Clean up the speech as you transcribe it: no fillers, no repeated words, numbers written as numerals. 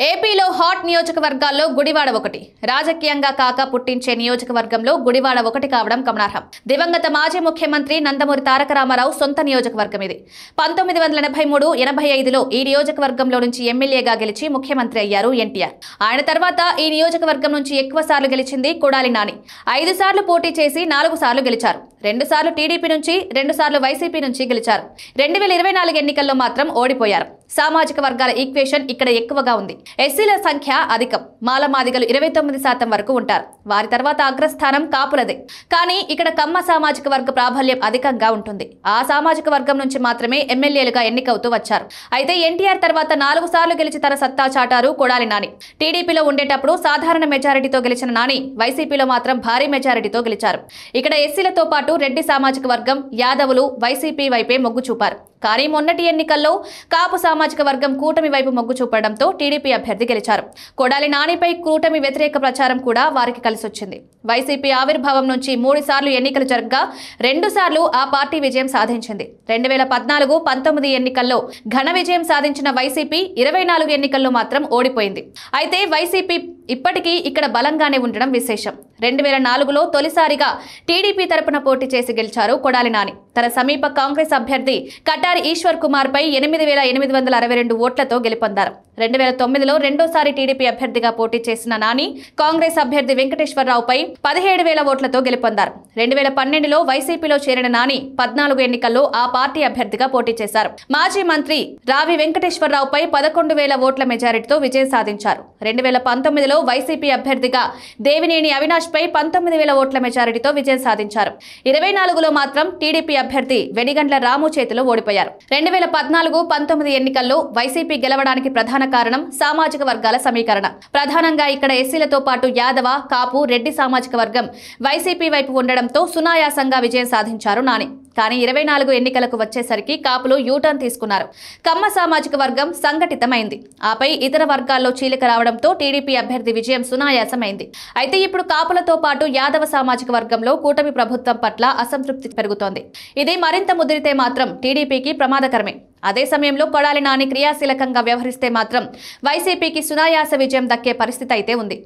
ఏపీలో హాట్ నియోజకవర్గాల్లో గుడివాడ ఒకటి. రాజకీయంగా కాక పుట్టించే నియోజకవర్గంలో గుడివాడ ఒకటి కావడం గమనార్హం. దివంగత మాజీ ముఖ్యమంత్రి నందమూరి తారక రామారావు సొంత నియోజకవర్గం ఇది. 1983-85లో ఈ నియోజకవర్గంలో నుంచి ఎమ్మెల్యేగా గెలిచి ముఖ్యమంత్రి అయ్యారు ఎన్టీఆర్. ఆయన తర్వాత ఈ నియోజకవర్గం నుంచి ఎక్కువ సార్లు గెలిచింది కొడాలి నాని. 5 సార్లు పోటీ చేసి 4 సార్లు గెలిచారు. 2 సార్లు టీడీపీ నుంచి, 2 సార్లు వైసీపీ నుంచి గెలిచారు. 2024 ఎన్నికల్లో మాత్రం ఓడిపోయారు. సామాజిక వర్గాల ఈక్వేషన్ ఇక్కడ ఎక్కువగా ఉంది. ఎస్సీల సంఖ్య అధికం. మాలమాదిగలు 29% వరకు ఉంటారు. వారి తర్వాత అగ్రస్థానం కాపులదే. కానీ ఇక్కడ కమ్మ సామాజిక వర్గ ప్రాబల్యం అధికంగా ఉంటుంది. ఆ సామాజిక వర్గం నుంచి మాత్రమే ఎమ్మెల్యేలుగా ఎన్నికవుతూ వచ్చారు. అయితే ఎన్టీఆర్ తర్వాత 4 సార్లు గెలిచి తన సత్తా చాటారు కొడాలి నాని. టీడీపీలో ఉండేటప్పుడు సాధారణ మెజారిటీతో గెలిచిన నాని వైసీపీలో మాత్రం భారీ మెజారిటీతో గెలిచారు. ఇక్కడ ఎస్సీలతో పాటు రెడ్డి సామాజిక వర్గం, యాదవులు వైసీపీ వైపే మొగ్గు చూపారు. కానీ మొన్నటి ఎన్నికల్లో కాపు సామాజిక వర్గం కూటమి వైపు మొగ్గు చూపడంతో టీడీపీ అభ్యర్థి గెలిచారు. కొడాలి నానిపై కూటమి వ్యతిరేక ప్రచారం కూడా వారికి కలిసొచ్చింది. వైసీపీ ఆవిర్భావం నుంచి 3 సార్లు ఎన్నికలు జరగగా 2 సార్లు ఆ పార్టీ విజయం సాధించింది. 2014-19 ఎన్నికల్లో ఘన విజయం సాధించిన వైసీపీ 24 ఎన్నికల్లో మాత్రం ఓడిపోయింది. అయితే వైసీపీ ఇప్పటికీ ఇక్కడ బలంగానే ఉండడం విశేషం. 2004లో తొలిసారిగా టీడీపీ తరపున పోటీ చేసి గెలిచారు కొడాలి నాని. తన సమీప కాంగ్రెస్ అభ్యర్థి కటారి ఈశ్వర్ కుమార్ పై 8,862 ఓట్లతో గెలుపొందారు. 2009లో రెండోసారి టీడీపీ అభ్యర్థిగా పోటీ చేసిన నాని కాంగ్రెస్ అభ్యర్థి వెంకటేశ్వరరావుపై 17,000 ఓట్లతో గెలుపొందారు. 2012లో వైసీపీలో చేరిన నాని 14 ఎన్నికల్లో ఆ పార్టీ అభ్యర్థిగా పోటీ చేశారు. మాజీ మంత్రి రావి వెంకటేశ్వరరావుపై 11,000 ఓట్ల మెజారిటీతో విజయం సాధించారు. 2019లో వైసీపీ అభ్యర్థిగా దేవినేని అవినాష్ పై 19,000 ఓట్ల మెజారిటీతో విజయం సాధించారు. 24లో మాత్రం టీడీపీ అభ్యర్థి వెనిగండ్ల రాము చేతిలో ఓడిపోయారు. 2014-19 ఎన్నికల్లో వైసీపీ గెలవడానికి ప్రధాన కారణం సామాజిక వర్గాల సమీకరణ. ప్రధానంగా ఇక్కడ ఎస్సీలతో పాటు యాదవ, కాపు, రెడ్డి సామాజిక వర్గం వైసీపీ వైపు ఉండడంతో సునాయాసంగా విజయం సాధించారు నాని. కానీ 24 ఎన్నికలకు వచ్చేసరికి కాపులు యూటర్న్ తీసుకున్నారు. కమ్మ సామాజిక వర్గం సంఘటితమైంది. ఆపై ఇతర వర్గాల్లో చీలిక రావడంతో టీడీపీ అభ్యర్థి విజయం సునాయాసమైంది. అయితే ఇప్పుడు కాపులతో పాటు యాదవ సామాజిక వర్గంలో కూటమి ప్రభుత్వం పట్ల అసంతృప్తి పెరుగుతోంది. ఇది మరింత ముదిరితే మాత్రం టీడీపీకి ప్రమాదకరమే. అదే సమయంలో కొడాలి నాని క్రియాశీలకంగా వ్యవహరిస్తే మాత్రం వైసీపీకి సునాయాస విజయం దక్కే పరిస్థితి అయితే ఉంది.